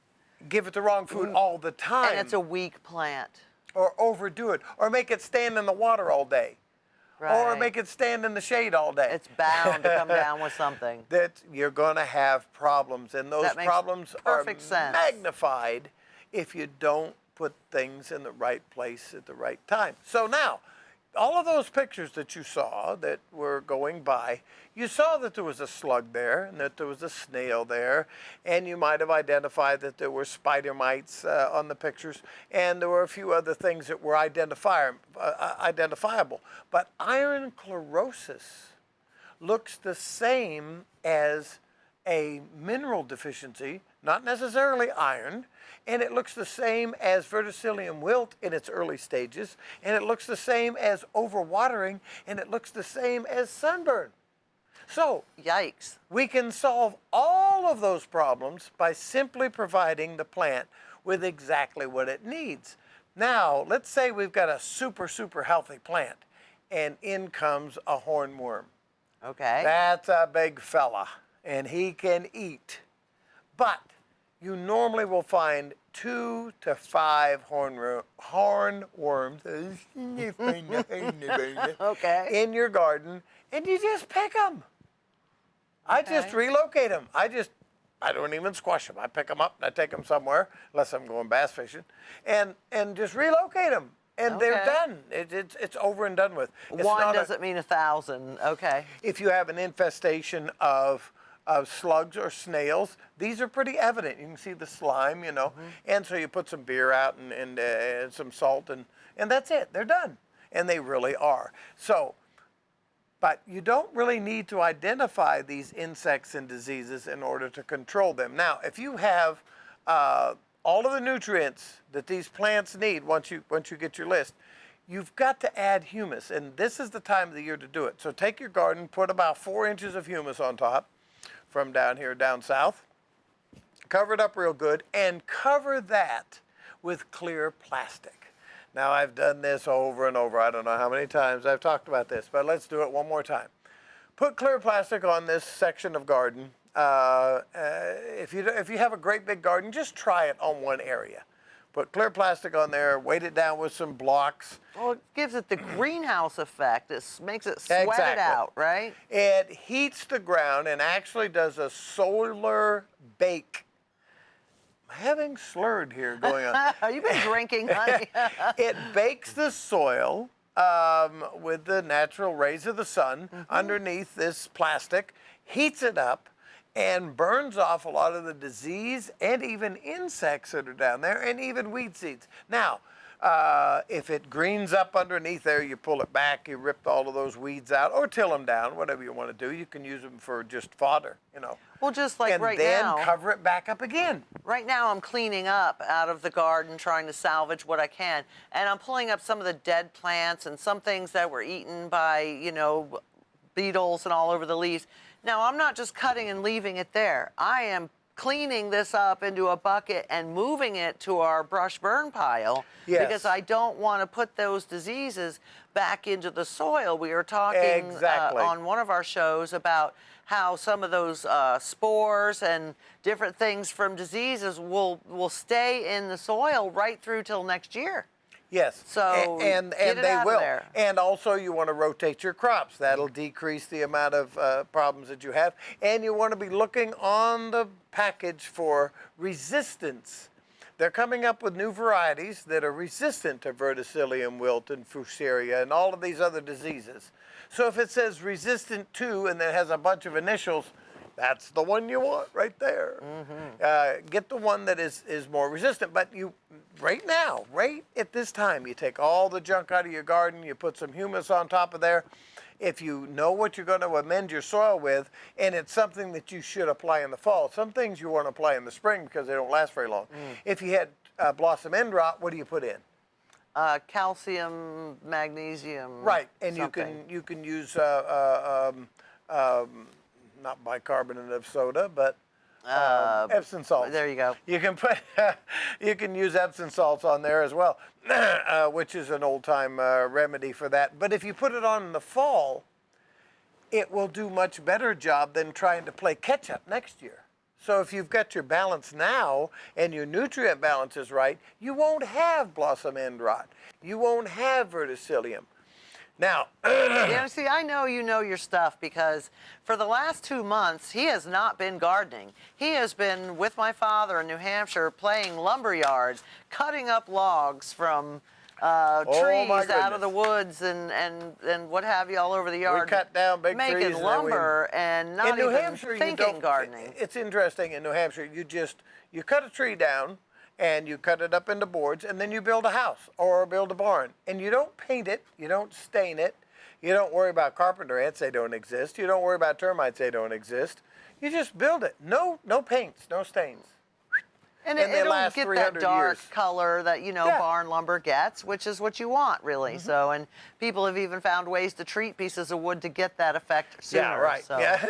give it the wrong food all the time, and it's a weak plant. or overdo it, or make it stand in the water all day, or Right. make it stand in the shade all day. It's bound to come down with something. That you're going to have problems, and those That makes problems are perfect sense. magnified if you don't put things in the right place at the right time. So now, all of those pictures that you saw that were going by, you saw that there was a slug there and that there was a snail there, and you might have identified that there were spider mites on the pictures, and there were a few other things that were identifiable. But iron chlorosis looks the same as a mineral deficiency, not necessarily iron, and it looks the same as verticillium wilt in its early stages, and it looks the same as overwatering, and it looks the same as sunburn. So Yikes. we can solve all of those problems by simply providing the plant with exactly what it needs. Now, let's say we've got a super, super healthy plant, and in comes a hornworm. Okay. That's a big fella, and he can eat. But you normally will find 2 to 5 hornworms Okay. in your garden, and you just pick them. I just Okay. relocate them. I don't even squash them. I pick them up and I take them somewhere, unless I'm going bass fishing, and just relocate them. And they're Okay. done. It's over and done with. It's One not a- doesn't mean 1,000. Okay. if you have an infestation of slugs or snails, these are pretty evident. You can see the slime, and so you put some beer out and some salt, and that's it. They're done, and they really are. So, but you don't really need to identify these insects and diseases in order to control them. Now, if you have all of the nutrients that these plants need, once you get your list, you've got to add humus, and this is the time of the year to do it. So take your garden, put about 4 inches of humus on top from down here down south, cover it up real good, and cover that with clear plastic. Now, I've done this over and over. I don't know how many times I've talked about this, but let's do it one more time. Put clear plastic on this section of garden. If you have a great big garden, just try it on one area. Put clear plastic on there, weight it down with some blocks. Well, it gives it the greenhouse effect. It makes it sweat it Exactly. out, right? It heats the ground and actually does a solar bake. I'm having slurred here going on. You've been drinking, honey. It bakes the soil with the natural rays of the sun underneath this plastic, heats it up, and burns off a lot of the disease and even insects that are down there, and even weed seeds. Now, if it greens up underneath there, you pull it back, you rip all of those weeds out, or till them down, whatever you want to do. You can use them for just fodder, Well, just like and right then now. cover it back up again. Right now, I'm cleaning up out of the garden, trying to salvage what I can. And I'm pulling up some of the dead plants and some things that were eaten by, beetles and all over the leaves. Now, I'm not just cutting and leaving it there. I am cleaning this up into a bucket and moving it to our brush burn pile. Yes. Because I don't want to put those diseases back into the soil. We were talking Exactly. on one of our shows about how some of those spores and different things from diseases will stay in the soil right through till next year. Yes. So and get it they out of will. there. And also, you want to rotate your crops. That'll decrease the amount of problems that you have. And you want to be looking on the package for resistance. They're coming up with new varieties that are resistant to verticillium wilt and fusarium and all of these other diseases. So if it says resistant to and then has a bunch of initials, that's the one you want right there. Get the one that is more resistant. But right now, right at this time, you take all the junk out of your garden, you put some humus on top of there. If you know what you're going to amend your soil with, and it's something that you should apply in the fall. Some things you want to apply in the spring because they don't last very long. If you had blossom end rot, what do you put in? Calcium, magnesium. Right, and something. you can use not bicarbonate of soda, but Epsom salts. There you go. You can put you can use Epsom salts on there as well, which is an old-time remedy for that. But if you put it on in the fall, it will do much better job than trying to play catch-up next year. So if you've got your balance now and your nutrient balance is right, you won't have blossom end rot. You won't have verticillium. Now, See, I know you know your stuff because for the last 2 months, he has not been gardening. He has been with my father in New Hampshire playing lumberyard, cutting up logs from trees my out of the goodness. woods and what have you all over the yard. cut down big trees making and then we- lumber and not in New even Hampshire, you thinking don't. gardening. It's interesting. In New Hampshire, you cut a tree down, and you cut it up into boards, and then you build a house or build a barn, and you don't paint it, you don't stain it, you don't worry about carpenter ants; they don't exist. You don't worry about termites; they don't exist. You just build it. No paints, no stains. And and they it'll last get 300 that dark years. color that, Yeah. barn lumber gets, which is what you want, really. Mm-hmm. So, and people have even found ways to treat pieces of wood to get that effect sooner. Yeah, right. So. Yeah.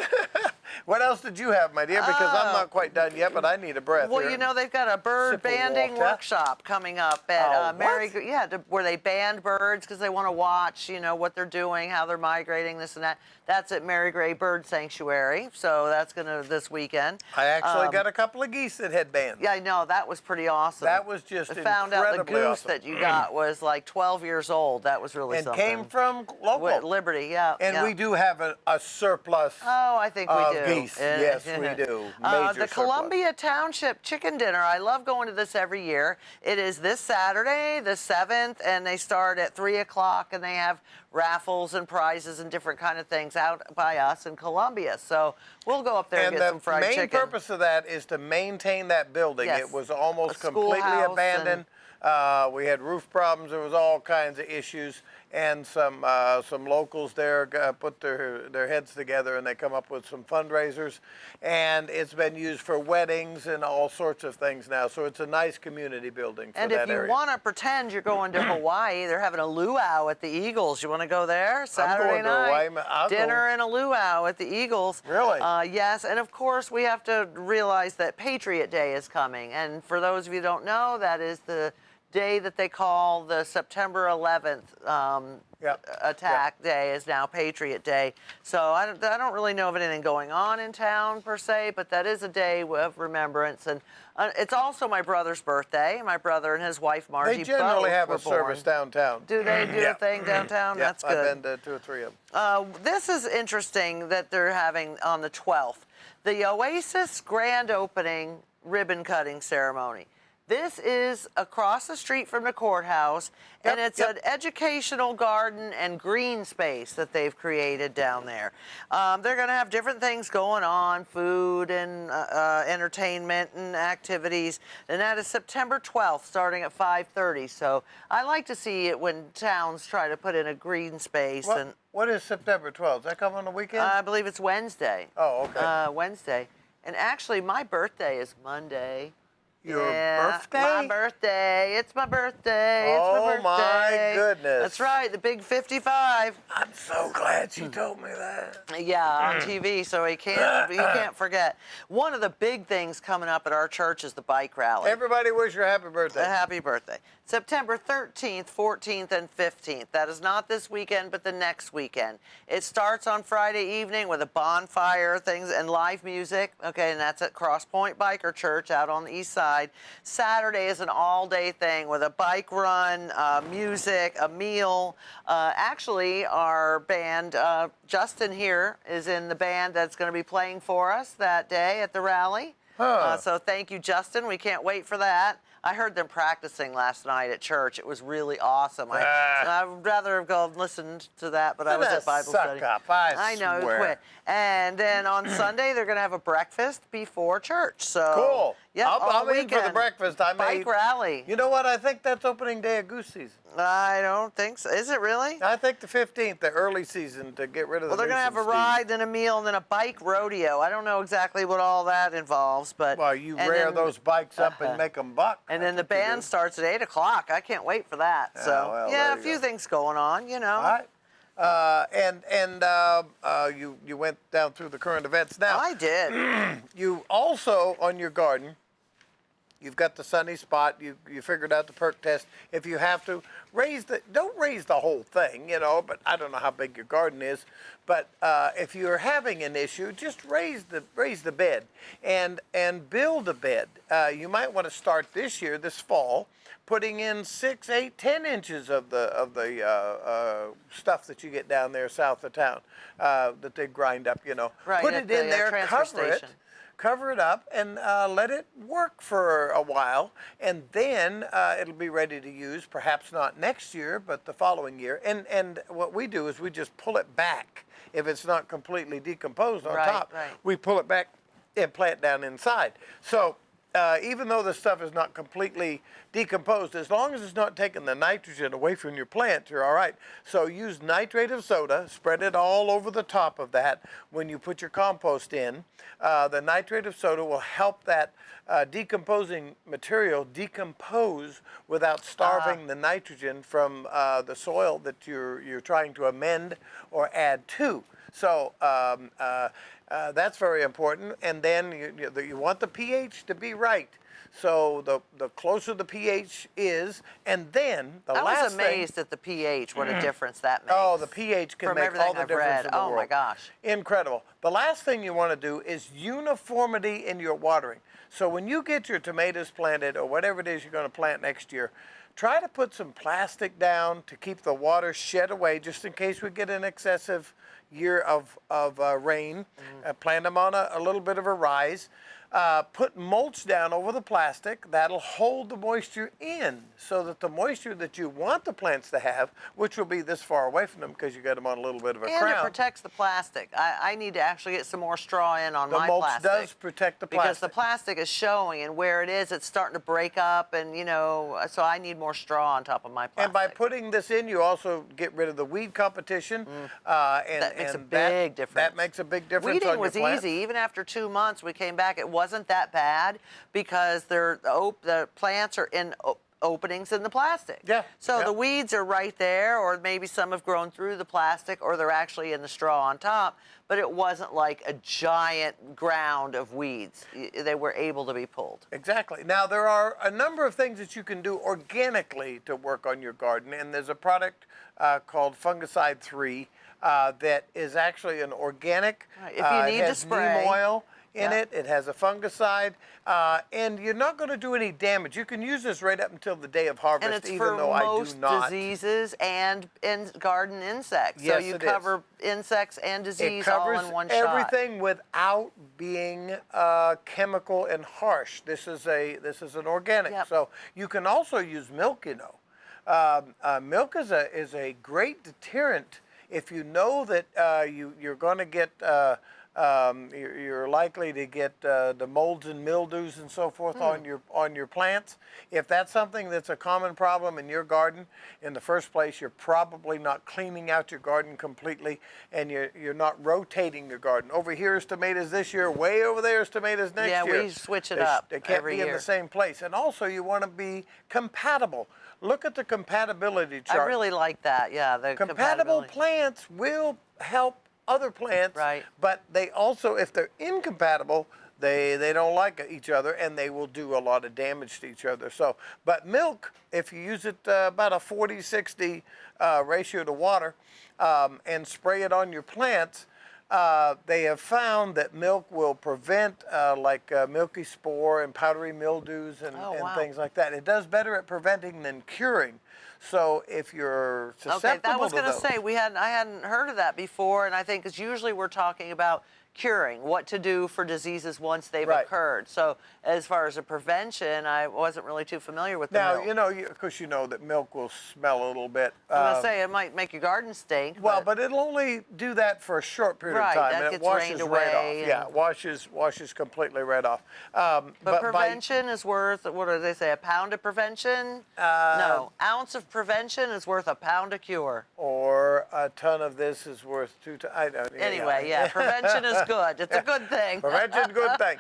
What else did you have, my dear? Because I'm not quite done yet, but I need a breath. Well, here. they've got a bird Sip of banding water. workshop coming up at what? where they band birds because they want to watch, what they're doing, how they're migrating, this and that. That's at Mary Gray Bird Sanctuary. So that's this weekend. I actually got a couple of geese that had bands. Yeah, I know. That was pretty awesome. That was just I found out the incredibly goose awesome. that you got was like 12 years old. That was really And something. came from local. Liberty, yeah. And yeah. we do have a surplus. Oh, I think we of do. geese. Yes, we do. Major The surplus. Columbia Township Chicken Dinner. I love going to this every year. It is this Saturday, the 7th, and they start at 3 o'clock, and they have raffles and prizes and different kind of things out by us in Columbia. So we'll go up there and And get some fried the main chicken. purpose of that is to maintain that building. Yes. It was almost A completely schoolhouse abandoned. We had roof problems. There was all kinds of issues, and some locals there put their heads together, and they come up with some fundraisers, and it's been used for weddings and all sorts of things now. So it's a nice community building for And that if you area. want to pretend you're going to Hawaii, they're having a luau at the Eagles. You want to go there Saturday going to night? Hawaii. I'll go. Dinner and a luau at the Eagles. Really? Yes, and of course we have to realize that Patriot Day is coming. And for those of you who don't know, that is the day that they call the September 11th attack day is now Patriot Day. So I don't really know of anything going on in town per se, but that is a day of remembrance. And it's also my brother's birthday. My brother and his wife Margie They generally both have were a service born. downtown. Do they do a thing downtown? Yeah, That's good. I've been to 2 or 3 of them. This is interesting that they're having on the 12th. The Oasis grand opening ribbon cutting ceremony. This is across the street from the courthouse, and it's an educational garden and green space that they've created down there. They're going to have different things going on, food and entertainment and activities, and that is September 12th, starting at 5:30. So I like to see it when towns try to put in a green space. What is September 12th? Does that come on the weekend? I believe it's Wednesday. Oh, okay. Wednesday. And actually, my birthday is Monday. Your Yeah, birthday? My birthday. It's my birthday. Oh, It's my my birthday. goodness. That's right, the big 55. I'm so glad she told me that. Yeah, on TV, so he can't forget. One of the big things coming up at our church is the bike rally. Everybody wish you a happy birthday. A happy birthday. September 13th, 14th, and 15th. That is not this weekend, but the next weekend. It starts on Friday evening with a bonfire, things, and live music. Okay, and that's at Cross Point Biker Church out on the east side. Saturday is an all-day thing with a bike run, music, a meal. Actually, our band, Justin here, is in the band that's going to be playing for us that day at the rally. So thank you, Justin. We can't wait for that. I heard them practicing last night at church. It was really awesome. I'd rather have gone listened to that, but I was at Bible study. Suck up, I know, swear. quit. And then on Sunday, they're going to have a breakfast before church. So Cool. Yep, I'm all in for the weekend. breakfast. Bike rally. You know what? I think that's opening day of goose season. I don't think so. Is it really? I think the 15th, the early season, to get rid of Well, the they're going to have a nuisance ride, then a meal, and then a bike rodeo. I don't know exactly what all that involves, but... Well, you and rear then- those bikes up and make them buck. And then the band starts at 8 o'clock. I can't wait for that. Yeah, So, well, yeah, there a you few go. things going on, you know. All right. You went down through the current events. Now, I did. you also, on your garden, You've got the sunny spot. You figured out the perk test. If you have to, don't raise the whole thing, but I don't know how big your garden is. But if you're having an issue, just raise the bed and build a bed. You might want to start this fall, putting in 6, 8, 10 inches of the stuff that you get down there south of town that they grind up. Right, Put at it in the, there, transfer cover it. station. Cover it up and let it work for a while, and then it'll be ready to use, perhaps not next year, but the following year. And what we do is we just pull it back if it's not completely decomposed on top. Right. We pull it back and plant down inside. So even though the stuff is not completely decomposed, as long as it's not taking the nitrogen away from your plant, you're all right. So use nitrate of soda, spread it all over the top of that when you put your compost in. The nitrate of soda will help that decomposing material decompose without starving the nitrogen from the soil that you're trying to amend or add to. So that's very important. And then you want the pH to be right. So the closer the pH is, and then the last thing. I was amazed at the pH, what a difference that makes. Oh, the pH can From make everything all the I've difference read. in the world. Oh my gosh. Incredible. The last thing you want to do is uniformity in your watering. So when you get your tomatoes planted or whatever it is you're going to plant next year, try to put some plastic down to keep the water shed away just in case we get an excessive year of rain. Plant them on a little bit of a rise. Put mulch down over the plastic. That'll hold the moisture in so that the moisture that you want the plants to have, which will be this far away from them because you got them on a little bit of a crown. And it protects the plastic. I need to actually get some more straw in on my plastic. The mulch does protect the plastic. Because the plastic is showing, and where it is, it's starting to break up, and so I need more straw on top of my plastic. And by putting this in, you also get rid of the weed competition. That makes a big difference. That makes a big difference Weeding on your was plants. easy. Even after 2 months, we came back. It wasn't that bad because the plants are in openings in the plastic. Yeah. So yeah. the weeds are right there, or maybe some have grown through the plastic, or they're actually in the straw on top. But it wasn't like a giant ground of weeds. They were able to be pulled. Exactly. Now, there are a number of things that you can do organically to work on your garden, and there's a product called Fungicide 3 that is actually an organic. Right. If you need it to has spray. neem oil in Yeah. it. It has a fungicide, and you're not going to do any damage. You can use this right up until the day of harvest, And it's even for though I do most not. diseases and garden insects. Yes, so you it is. cover insects and It disease all covers in one shot. everything without being chemical and harsh. This is an organic. Yep. So you can also use milk. Milk is a great deterrent if you know that you're going to get. You're likely to get the molds and mildews and so forth on your plants. If that's something that's a common problem in your garden, in the first place, you're probably not cleaning out your garden completely, and you're not rotating your garden. Over here is tomatoes this year, way over there is tomatoes next year. Yeah, we switch it up They can't every be in year. the same place. And also, you want to be compatible. Look at the compatibility chart. I really like that. Yeah, the Compatible compatibility. plants will help other plants, Right. but they also, if they're incompatible, they don't like each other, and they will do a lot of damage to each other. So, but milk, if you use it about a 40-60 ratio to water, and spray it on your plants, they have found that milk will prevent milky spore and powdery mildews and wow. things like that. It does better at preventing than curing. So if you're susceptible Okay, that was to going to those, say I hadn't heard of that before, and I think it's usually we're talking about curing, what to do for diseases once they've Right. occurred. So as far as a prevention, I wasn't really too familiar with the now milk. of course, that milk will smell a little bit. I was going to say it might make your garden stink. Well, but it'll only do that for a short period Right, of time, that and it gets washes rained right away off. Yeah, and- washes completely right off. But by- prevention is worth, what do they say, a pound of prevention? No, ounce of prevention is worth a pound of cure. or a ton of this is worth 2 times. I don't. Anyway, yeah, prevention is good. It's a good thing. Prevention's a good thing.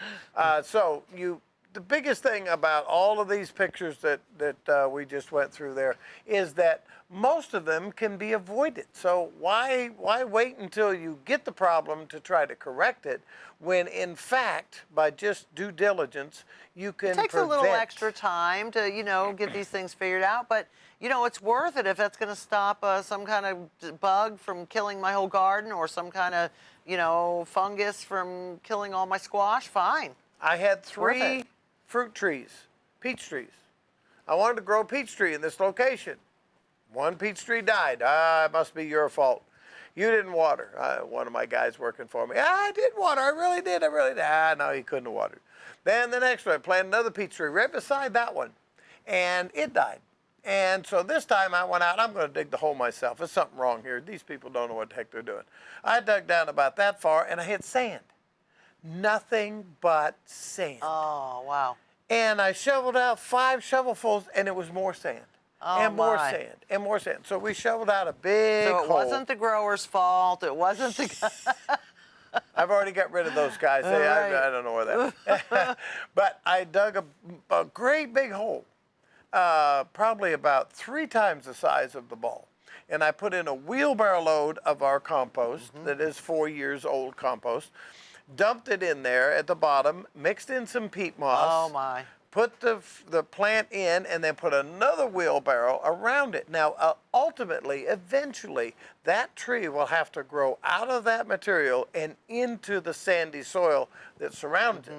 So you the biggest thing about all of these pictures that we just went through there is that most of them can be avoided. So why wait until you get the problem to try to correct it when in fact by just due diligence you can It takes prevent. a little extra time to, get these things figured out, but it's worth it if that's going to stop some kind of bug from killing my whole garden or some kind of, fungus from killing all my squash. Fine. I had worth 3 it. fruit trees, peach trees. I wanted to grow a peach tree in this location. One peach tree died. It must be your fault. You didn't water. One of my guys working for me. I did water. I really did. No, he couldn't have watered. Then the next one, I planted another peach tree right beside that one, and it died. And so this time I went out, I'm going to dig the hole myself. There's something wrong here. These people don't know what the heck they're doing. I dug down about that far, and I hit sand. Nothing but sand. Oh, wow. And I shoveled out 5 shovelfuls, and it was more sand. Oh, and more my. sand, and more sand. So we shoveled out a big So it hole. wasn't the grower's fault. It wasn't the. I've already got rid of those guys. All right. I don't know where that. But I dug a great big hole, probably about 3 times the size of the ball. And I put in a wheelbarrow load of our compost that is 4 years old compost, dumped it in there at the bottom, mixed in some peat moss. Oh, my. Put the plant in, and then put another wheelbarrow around it. Now, ultimately, eventually, that tree will have to grow out of that material and into the sandy soil that surrounds it.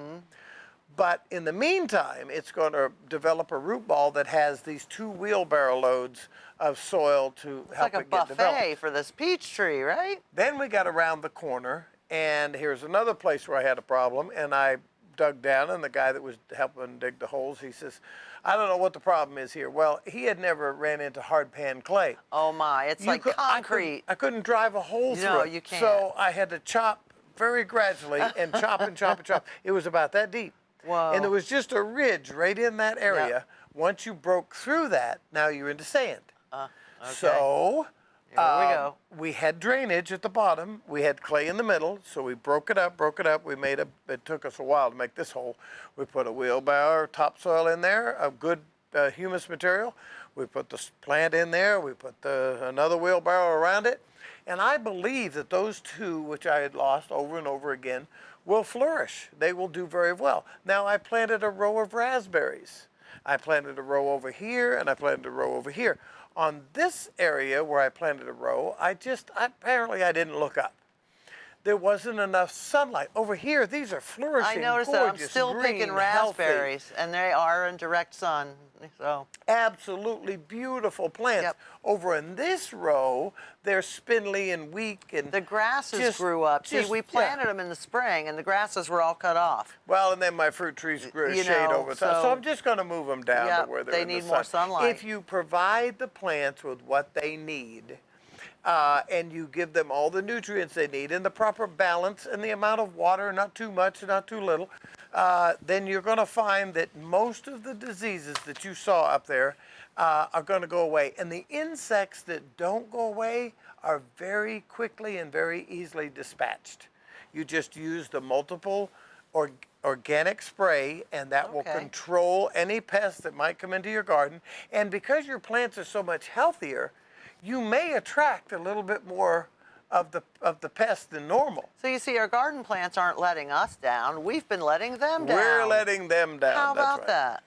But in the meantime, it's going to develop a root ball that has these 2 wheelbarrow loads of soil to It's help like a it get developed. buffet for this peach tree, right? Then we got around the corner, and here's another place where I had a problem, and I dug down, and the guy that was helping dig the holes, he says, I don't know what the problem is here. Well, he had never ran into hard pan clay. Oh, my. It's like concrete. I couldn't drive a hole No, through it. you can't. So I had to chop very gradually and chop and chop and chop. It was about that deep. Whoa. And there was just a ridge right in that area. Yep. Once you broke through that, now you're into sand. Okay. So Here we go. we had drainage at the bottom. We had clay in the middle. So we broke it up. It took us a while to make this hole. We put a wheelbarrow topsoil in there, a good humus material. We put the plant in there. We put another wheelbarrow around it. And I believe that those 2, which I had lost over and over again, will flourish. They will do very well. Now, I planted a row of raspberries. I planted a row over here, and I planted a row over here. On this area where I planted a row, apparently I didn't look up. There wasn't enough sunlight. Over here, these are flourishing, I noticed that I'm gorgeous, still green, picking healthy, raspberries, and they are in direct sun. So absolutely beautiful plants. Yep. Over in this row, they're spindly and weak, and the grasses just- grew up. See, just- we yeah. planted them in the spring, and the grasses were all cut off. Well, and then my fruit trees grew You shade know, over the top. So so- I'm just going to move them down Yep, to where they're they in the need sun. more sunlight. If you provide the plants with what they need, and you give them all the nutrients they need and the proper balance and the amount of water, not too much, not too little, then you're going to find that most of the diseases that you saw up there are going to go away. And the insects that don't go away are very quickly and very easily dispatched. You just use the multiple organic spray, and that will Okay. control any pests that might come into your garden. And because your plants are so much healthier, you may attract a little bit more of the pests than normal. So you see, our garden plants aren't letting us down. We've been letting them down. We're letting them down. How That's about right. that?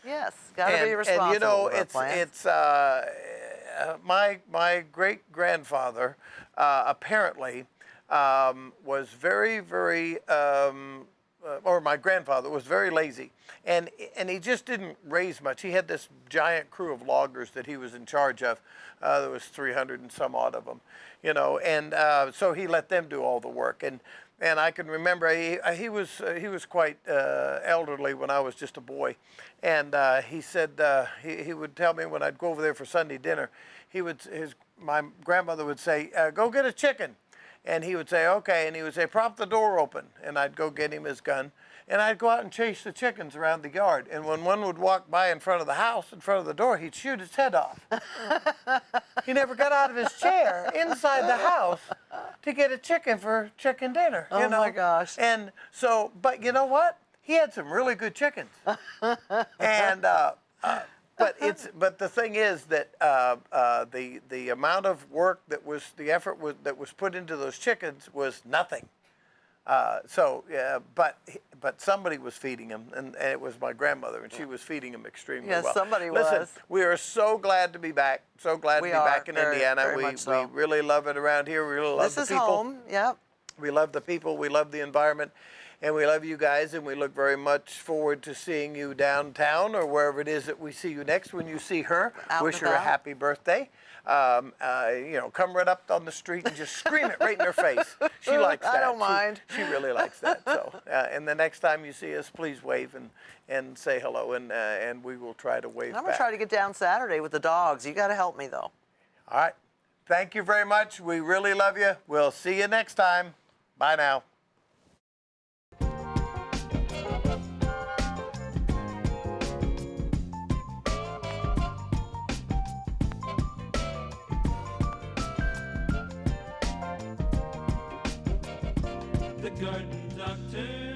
Yes, got to be And responsible you know, with our plants. it's my great grandfather apparently was very or my grandfather was very lazy, and he just didn't raise much. He had this giant crew of loggers that he was in charge of. There was 300 and some odd of them, and so he let them do all the work. And I can remember he was quite elderly when I was just a boy, and he said he would tell me when I'd go over there for Sunday dinner, my grandmother would say, "Go get a chicken." And he would say, okay, and he would say, prop the door open. And I'd go get him his gun. And I'd go out and chase the chickens around the yard. And when one would walk by in front of the house, in front of the door, he'd shoot its head off. He never got out of his chair inside the house to get a chicken for chicken dinner. Oh, my gosh. And so, but you know what? he had some really good chickens. And but the thing is that the amount of work that was that was put into those chickens was nothing. But somebody was feeding him, and it was my grandmother, and she was feeding him extremely Yes, well. somebody Listen, was. we are so glad to be back. So glad to We be are, back in very, Indiana. very we much so. we really love it around here. We really love This the is people. home. Yep. We love the people. We love the environment. And we love you guys, and we look very much forward to seeing you downtown or wherever it is that we see you next. When you see her, Out wish and her a about. happy birthday. Come right up on the street and just scream it right in her face. She likes that. I don't mind. She really likes that. So, and the next time you see us, please wave and say hello, and we will try to wave I'm back. gonna try to get down Saturday with the dogs. You got to help me though. All right. Thank you very much. We really love you. We'll see you next time. Bye now. The Garden Doctor.